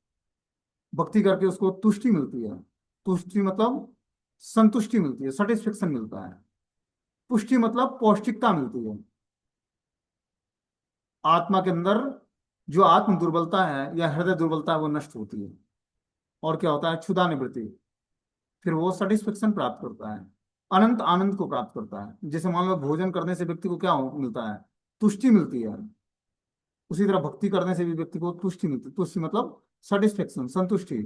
भक्ति करके उसको तुष्टि मिलती है। तुष्टि मतलब संतुष्टि मिलती है, सेटिस्फेक्शन मिलता है। पुष्टि मतलब पौष्टिकता मिलती है। आत्मा के अंदर जो आत्म दुर्बलता है या हृदय दुर्बलता है वो नष्ट होती है। और क्या होता है? क्षुधानिवृत्ति। फिर वो सेटिस्फेक्शन प्राप्त करता है, अनंत आनंद को प्राप्त करता है। जैसे मान लो भोजन करने से व्यक्ति को क्या मिलता है? तुष्टि मिलती है। उसी तरह भक्ति करने से भी व्यक्ति को तुष्टि मिलती है। तुष्टि मतलब सेटिस्फेक्शन, संतुष्टि।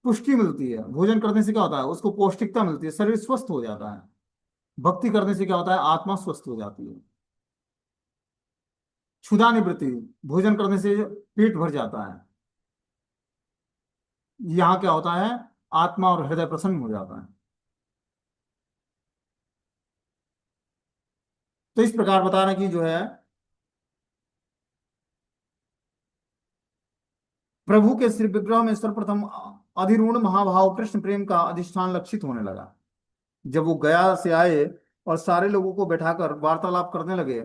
पुष्टि मिलती है। भोजन करने से क्या होता है? उसको पौष्टिकता मिलती है, शरीर स्वस्थ हो जाता है। भक्ति करने से क्या होता है? आत्मा स्वस्थ हो जाती है। क्षुधा निवृत्ति, भोजन करने से पेट भर जाता है। यहाँ क्या होता है? आत्मा और हृदय प्रसन्न हो जाता है। तो इस प्रकार बता रहे कि जो है प्रभु के श्री विग्रह में सर्वप्रथम अधिरूढ़ महाभाव कृष्ण प्रेम का अधिष्ठान लक्षित होने लगा। जब वो गया से आए और सारे लोगों को बैठाकर वार्तालाप करने लगे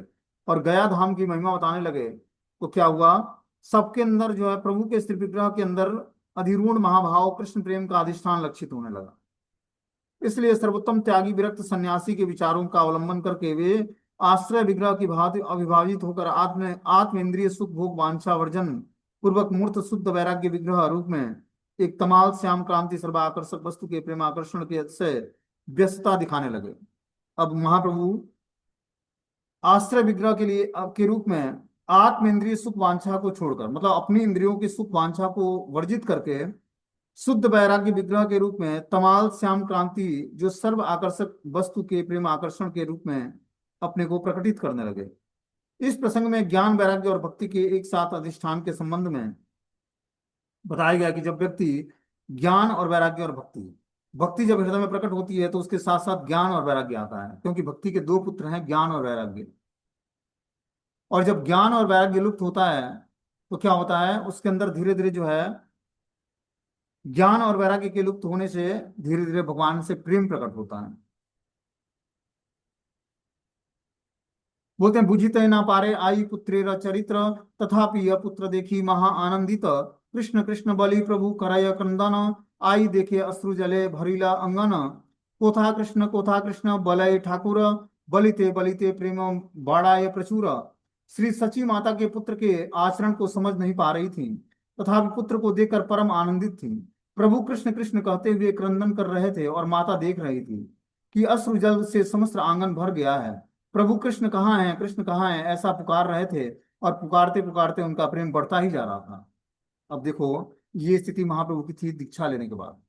और गया धाम की महिमा बताने लगे तो क्या हुआ? सबके अंदर जो है प्रभु के श्री विग्रह के अंदर अधिरूढ़ महाभाव कृष्ण प्रेम का अधिष्ठान लक्षित होने लगा। इसलिए सर्वोत्तम त्यागी विरक्त सन्यासी के विचारों का अवलंबन करके वे आश्रय विग्रह की भांति अविभाजित होकर आत्म इंद्रिय सुख भोग वांछा वर्जन पूर्वक मूर्त शुद्ध वैराग्य विग्रह रूप में एक तमाल श्याम क्रांति सर्वाकर्षक वस्तु के प्रेम आकर्षण के से व्यस्तता दिखाने लगे। अब महाप्रभु आश्रय विग्रह के लिए के रूप में आत्म इंद्रिय सुख वांछा को छोड़कर, मतलब अपनी इंद्रियों की सुख वांछा को वर्जित करके शुद्ध वैराग्य विग्रह के रूप में तमाल श्याम क्रांति जो सर्व आकर्षक वस्तु के प्रेम आकर्षण के रूप में अपने को प्रकटित करने लगे। इस प्रसंग में ज्ञान वैराग्य और भक्ति के एक साथ अधिष्ठान के संबंध में बताया गया कि जब व्यक्ति ज्ञान और वैराग्य और भक्ति जब हृदय में प्रकट होती है तो उसके साथ साथ ज्ञान और वैराग्य आता है, क्योंकि भक्ति के 2 पुत्र हैं, ज्ञान और वैराग्य। और जब ज्ञान और वैराग्य लुप्त होता है तो क्या होता है? उसके अंदर धीरे धीरे जो है ज्ञान और वैराग्य के लुप्त होने से धीरे धीरे भगवान से प्रेम प्रकट होता है। बोलते हैं बुझित ना पारे आई पुत्रेर चरित्र, तथापि यह पुत्र देखी महा आनंदित। कृष्ण कृष्ण बलि प्रभु करय क्रंदन, आई देखे अश्रु जले भरिला अंगन। कोथा कृष्ण बलय ठाकुर, बलिते बलिते प्रेम बाड़ाय प्रचुर। श्री सची माता के पुत्र के आचरण को समझ नहीं पा रही थी, तथापि पुत्र को देखकर परम आनंदित थी। प्रभु कृष्ण कृष्ण कहते हुए क्रंदन कर रहे थे और माता देख रही थी कि अश्रु जल से समस्त आंगन भर गया है। प्रभु कृष्ण कहाँ हैं, कृष्ण कहाँ हैं, ऐसा पुकार रहे थे। और पुकारते पुकारते उनका प्रेम बढ़ता ही जा रहा था। अब देखो, ये स्थिति महाप्रभु की थी दीक्षा लेने के बाद।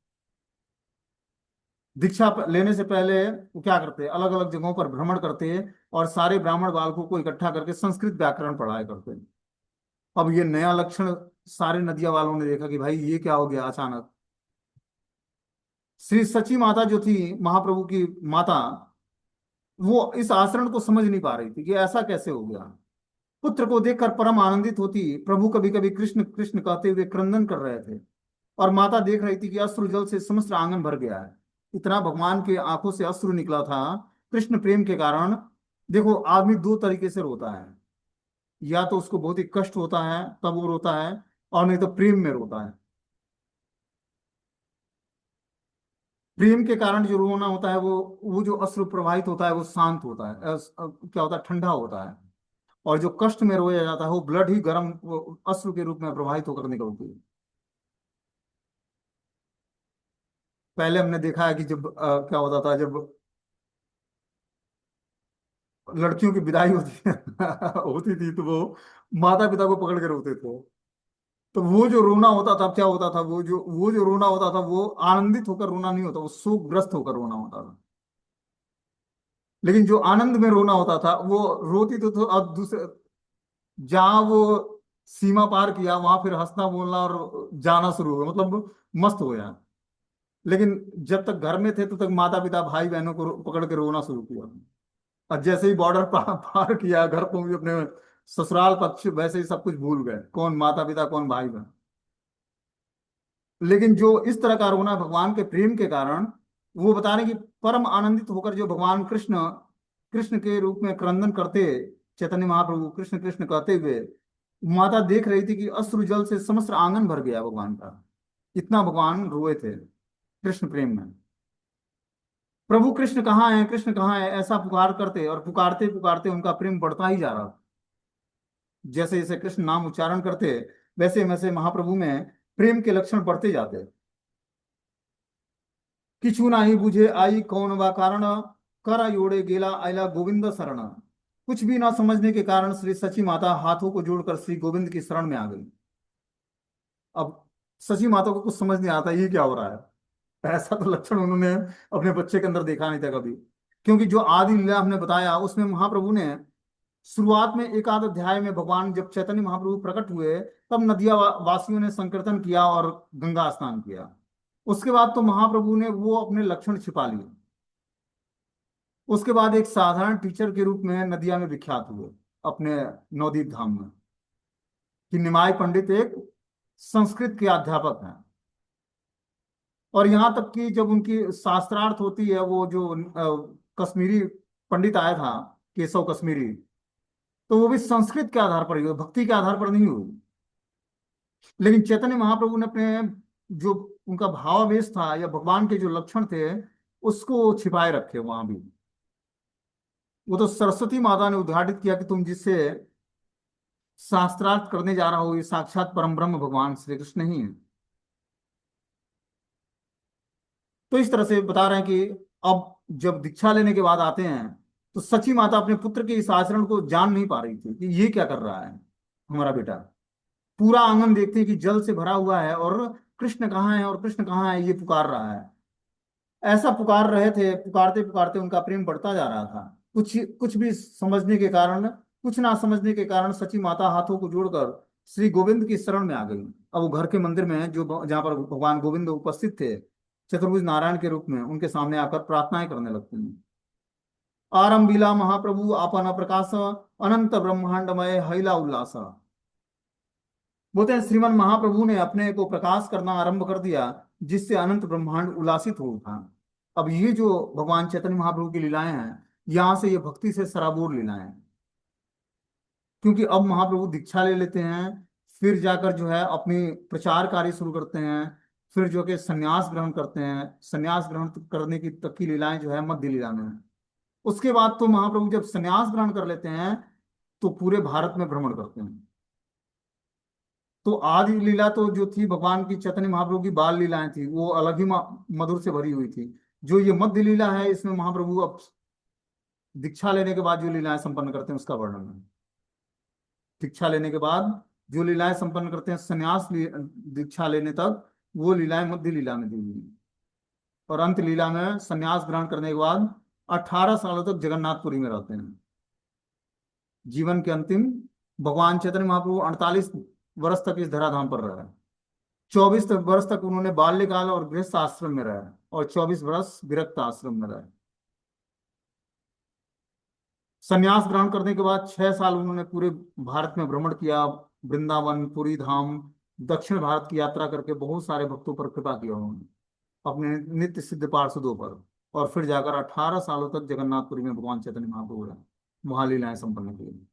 दीक्षा लेने से पहले वो क्या करते, अलग अलग जगहों पर भ्रमण करते और सारे ब्राह्मण बालकों को इकट्ठा करके संस्कृत व्याकरण पढ़ाया करते। अब ये नया लक्षण सारे नदिया वालों ने देखा कि भाई ये क्या हो गया अचानक। श्री सची माता जो थी, महाप्रभु की माता, वो इस आचरण को समझ नहीं पा रही थी कि ऐसा कैसे हो गया। पुत्र को देखकर परम आनंदित होती। प्रभु कभी कभी कृष्ण कृष्ण कहते हुए क्रंदन कर रहे थे और माता देख रही थी कि अश्रु जल से समस्त आंगन भर गया है। इतना भगवान के आंखों से अश्रु निकला था कृष्ण प्रेम के कारण। देखो, आदमी दो तरीके से रोता है, या तो उसको बहुत ही कष्ट होता है तब वो रोता है, और नहीं तो प्रेम में रोता है। प्रेम के कारण जो रोना होता है वो जो अश्रु प्रवाहित होता है वो शांत होता है, क्या होता है, ठंडा होता है। और जो कष्ट में रोया जाता है वो ब्लड ही गर्म, वो अश्रु के रूप में प्रवाहित होकर निकलती है। पहले हमने देखा है कि जब क्या होता था, जब लड़कियों की विदाई होती होती थी तो वो माता पिता को पकड़ के रोते थे। तो वो जो रोना होता था, क्या होता था, वो जो रोना होता था वो आनंदित होकर रोना नहीं होता, वो शोकग्रस्त होकर रोना होता था। लेकिन जो आनंद में रोना होता था वो रोती तो अब दूसरे, जहां वो सीमा पार किया वहां फिर हंसना बोलना और जाना शुरू हो गया, मतलब मस्त हो गया। लेकिन जब तक घर में थे तब तक माता पिता भाई बहनों को पकड़ के रोना शुरू किया। और जैसे ही बॉर्डर पार किया, घर को भी अपने ससुराल पक्ष, वैसे ही सब कुछ भूल गए, कौन माता पिता कौन भाई बहन। लेकिन जो इस तरह का रोना भगवान के प्रेम के कारण, वो बता रहे हैं कि परम आनंदित होकर जो भगवान कृष्ण कृष्ण के रूप में क्रंदन करते, चैतन्य महाप्रभु कृष्ण कृष्ण कहते हुए, माता देख रही थी कि अश्रु जल से समस्त आंगन भर गया भगवान का। इतना भगवान रोए थे कृष्ण प्रेम में। प्रभु कृष्ण कहाँ है, कृष्ण कहाँ है, ऐसा पुकार करते और पुकारते पुकारते उनका प्रेम बढ़ता ही जा रहा था। जैसे जैसे कृष्ण नाम उच्चारण करते, वैसे वैसे महाप्रभु में प्रेम के लक्षण बढ़ते जाते। किछु नाही बुझे आई कौन बा कारण, करा योड़े गेला आयला गोविंद शरण। कुछ भी ना समझने के कारण श्री सची माता हाथों को जोड़कर श्री गोविंद की शरण में आ गई। अब सची माता को कुछ समझ नहीं आता ये क्या हो रहा है। ऐसा तो लक्षण उन्होंने अपने बच्चे के अंदर देखा नहीं था कभी। क्योंकि जो आदि लीला हमने बताया उसमें महाप्रभु ने शुरुआत में एक आध अध्याय में, भगवान जब चैतन्य महाप्रभु प्रकट हुए तब नदिया वासियों ने संकीर्तन किया और गंगा स्नान किया। उसके बाद तो महाप्रभु ने वो अपने लक्षण छिपा लिए। उसके बाद एक साधारण टीचर के रूप में नदिया में विख्यात हुए अपने नवदीप धाम में, कि निमाय पंडित एक संस्कृत के अध्यापक हैं। और यहाँ तक कि जब उनकी शास्त्रार्थ होती है, वो जो कश्मीरी पंडित आया था, केशव कश्मीरी, तो वो भी संस्कृत के आधार पर ही हुई, भक्ति के आधार पर नहीं हुई। लेकिन चैतन्य महाप्रभु ने अपने जो उनका भावावेश था या भगवान के जो लक्षण थे उसको छिपाए रखे वहां भी। वो तो सरस्वती माता ने उद्घाटित किया कि तुम जिससे शास्त्रार्थ करने जा रहा हो ये साक्षात परम ब्रह्म भगवान श्री कृष्ण ही है। तो इस तरह से बता रहे हैं कि अब जब दीक्षा लेने के बाद आते हैं तो सची माता अपने पुत्र के इस आचरण को जान नहीं पा रही थी कि ये क्या कर रहा है हमारा बेटा। पूरा आंगन देखते हैं कि जल से भरा हुआ है और कृष्ण कहाँ है और कृष्ण कहाँ है ये पुकार रहा है। ऐसा पुकार रहे थे, पुकारते पुकारते उनका प्रेम बढ़ता जा रहा था। कुछ कुछ भी समझने के कारण, कुछ ना समझने के कारण सची माता हाथों को जोड़कर श्री गोविंद की शरण में आ गई। अब वो घर के मंदिर में जो जहाँ पर भगवान गोविंद उपस्थित थे चतुर्भुज नारायण के रूप में, उनके सामने आकर प्रार्थनाएं करने लगती हैं। आरंभिला महाप्रभु आपन प्रकाश, अनंत ब्रह्मांडमय हैला उल्लास। बोलते हैं श्रीमन महाप्रभु ने अपने को प्रकाश करना आरंभ कर दिया, जिससे अनंत ब्रह्मांड उल्लासित हो उठा। अब ये जो भगवान चैतन्य महाप्रभु की लीलाएं हैं, यहाँ से ये भक्ति से सराबोर लीलाएं हैं। क्योंकि अब महाप्रभु दीक्षा ले लेते हैं, फिर जाकर जो है अपनी प्रचार कार्य शुरू करते हैं, फिर जो कि संन्यास ग्रहण करते हैं। संन्यास ग्रहण करने की तक की लीलाएं जो है मध्य लीला में है। उसके बाद तो महाप्रभु जब संन्यास ग्रहण कर लेते हैं तो पूरे भारत में भ्रमण करते हैं। तो आदि लीला तो जो थी भगवान की चैतन्य महाप्रभु की बाल लीलाएं थी वो अलग ही मधुर से भरी हुई थी। जो ये मध्य लीला है, इसमें महाप्रभु अब दीक्षा लेने के बाद जो लीलाएं संपन्न करते हैं उसका वर्णन है। दीक्षा लेने के बाद जो लीलाएं संपन्न करते हैं दीक्षा लेने तक, वो लीलाएं मध्य लीला में दी हुई हैं। और अंत लीला में संन्यास ग्रहण करने के बाद 18 सालों तक जगन्नाथपुरी में रहते हैं। जीवन के अंतिम भगवान चैतन्य महाप्रभु 48 वर्ष तक इस धराधाम पर रहे। 24 वर्ष तक उन्होंने बाल्यकाल और गृहस्थ आश्रम में रहे, और 24 वर्ष विरक्त आश्रम में रहे। संन्यास ग्रहण करने के बाद 6 साल उन्होंने पूरे भारत में भ्रमण किया। वृंदावन, पुरी धाम, दक्षिण भारत की यात्रा करके बहुत सारे भक्तों पर कृपा किया उन्होंने, अपने नित्य सिद्ध पार्षदों पर। और फिर जाकर 18 सालों तक जगन्नाथपुरी में भगवान चैतन्य महाप्रभु रहे, वहां लीलाएं संपन्न की।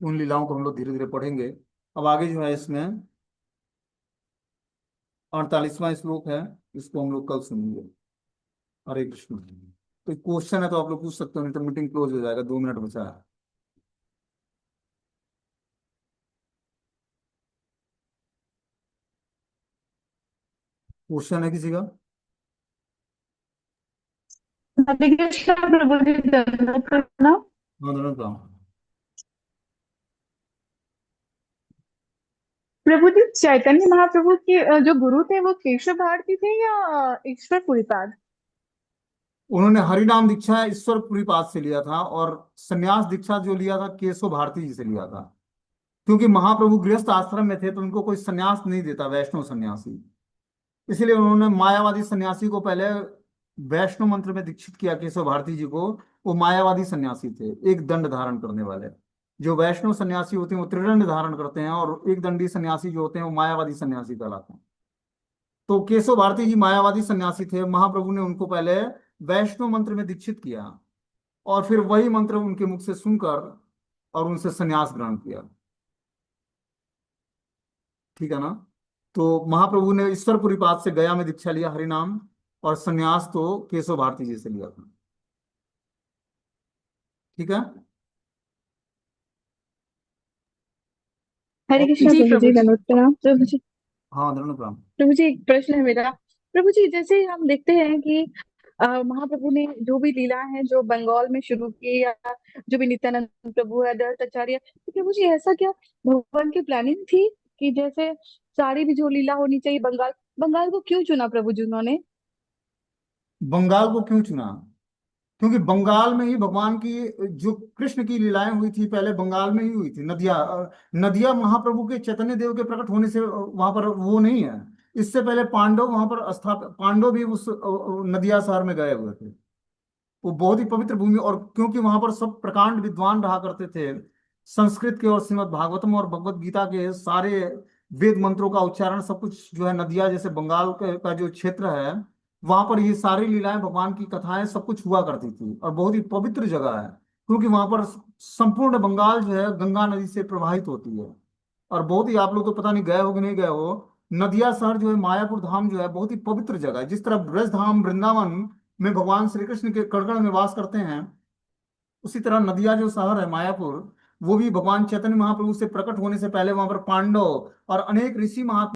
उन लीलाओं को हम लोग धीरे धीरे पढ़ेंगे। अब आगे जो है इसमें 48वां श्लोक है, इसको हम लोग कल सुनेंगे। हरे कृष्ण। तो क्वेश्चन है तो आप लोग पूछ सकते हो, नहीं तो मीटिंग क्लोज हो जाएगा, 2 मिनट बचा है। क्वेश्चन है किसी का? हरे कृष्णा प्रभु जी, दंडवत प्रणाम। हाँ, दोनों का। प्रभु जी, चैतन्य महाप्रभु के जो गुरु थे वो केशव भारती थे या ईश्वर पुरीपाद? उन्होंने हरिनाम दीक्षा ईश्वर पुरीपाद से लिया था, और संन्यास दीक्षा जो लिया था केशव भारती जी से लिया था। क्योंकि महाप्रभु गृहस्थ आश्रम में थे तो उनको कोई संन्यास नहीं देता, वैष्णव सन्यासी। इसलिए उन्होंने मायावादी सन्यासी को पहले वैष्णव मंत्र में दीक्षित किया। केशव भारती जी को, वो मायावादी सन्यासी थे, एक दंड धारण करने वाले। जो वैष्णव सन्यासी होते हैं वो त्रिदंड धारण करते हैं, और एक दंडी सन्यासी जो होते हैं वो मायावादी सन्यासी कहलाते हैं। तो केशव भारती जी मायावादी सन्यासी थे। महाप्रभु ने उनको पहले वैष्णव मंत्र में दीक्षित किया, और फिर वही मंत्र उनके मुख से सुनकर और उनसे सन्यास ग्रहण किया। ठीक है ना? तो महाप्रभु ने ईश्वरपुरीपाद से गया में दीक्षा लिया हरिनाम, और सन्यास तो केशव भारती जी से लिया था। ठीक है? हरे और कृष्णा जी प्रभु प्रभु जी, जी। दंडवत प्रणाम प्रभु जी। हाँ, धन्यवाद प्रणाम। प्रभु जी, एक प्रश्न है मेरा। प्रभु जी, जैसे हम देखते हैं कि महाप्रभु ने जो भी लीला है जो बंगाल में शुरू की, या जो भी नित्यानंद प्रभु है, दत्त आचार्य, तो प्रभु जी ऐसा क्या भगवान की प्लानिंग थी कि जैसे सारी भी जो लीला होनी चाहिए बंगाल, बंगाल को क्यों चुना प्रभु जी उन्होंने? बंगाल को क्यों चुना? क्योंकि बंगाल में ही भगवान की जो कृष्ण की लीलाएं हुई थी पहले बंगाल में ही हुई थी। नदिया महाप्रभु के चैतन्य देव के प्रकट होने से वहां पर वो नहीं है। इससे पहले पांडव वहां पर स्थापित, पांडव भी उस नदिया शहर में गए हुए थे। वो बहुत ही पवित्र भूमि, और क्योंकि वहां पर सब प्रकांड विद्वान रहा करते थे, संस्कृत के और श्रीमद् भागवतम और भगवत गीता के सारे वेद मंत्रों का उच्चारण सब कुछ जो है नदिया जैसे बंगाल का जो क्षेत्र है, वहां पर ये सारी लीलाएं भगवान की कथाएं सब कुछ हुआ करती थी, और बहुत ही पवित्र जगह है। क्योंकि वहां पर संपूर्ण बंगाल जो है गंगा नदी से प्रवाहित होती है। और बहुत ही, आप लोग तो पता नहीं गए हो कि नहीं गए हो, नदिया शहर जो है, मायापुर धाम जो है, बहुत ही पवित्र जगह है। जिस तरह ब्रज धाम वृंदावन में भगवान श्री कृष्ण के कड़कड़ में वास करते हैं, उसी तरह नदिया जो शहर है मायापुर, वो भी भगवान चैतन्य महाप्रभु से प्रकट होने से पहले वहां पर पांडव और अनेक ऋषि महात्मा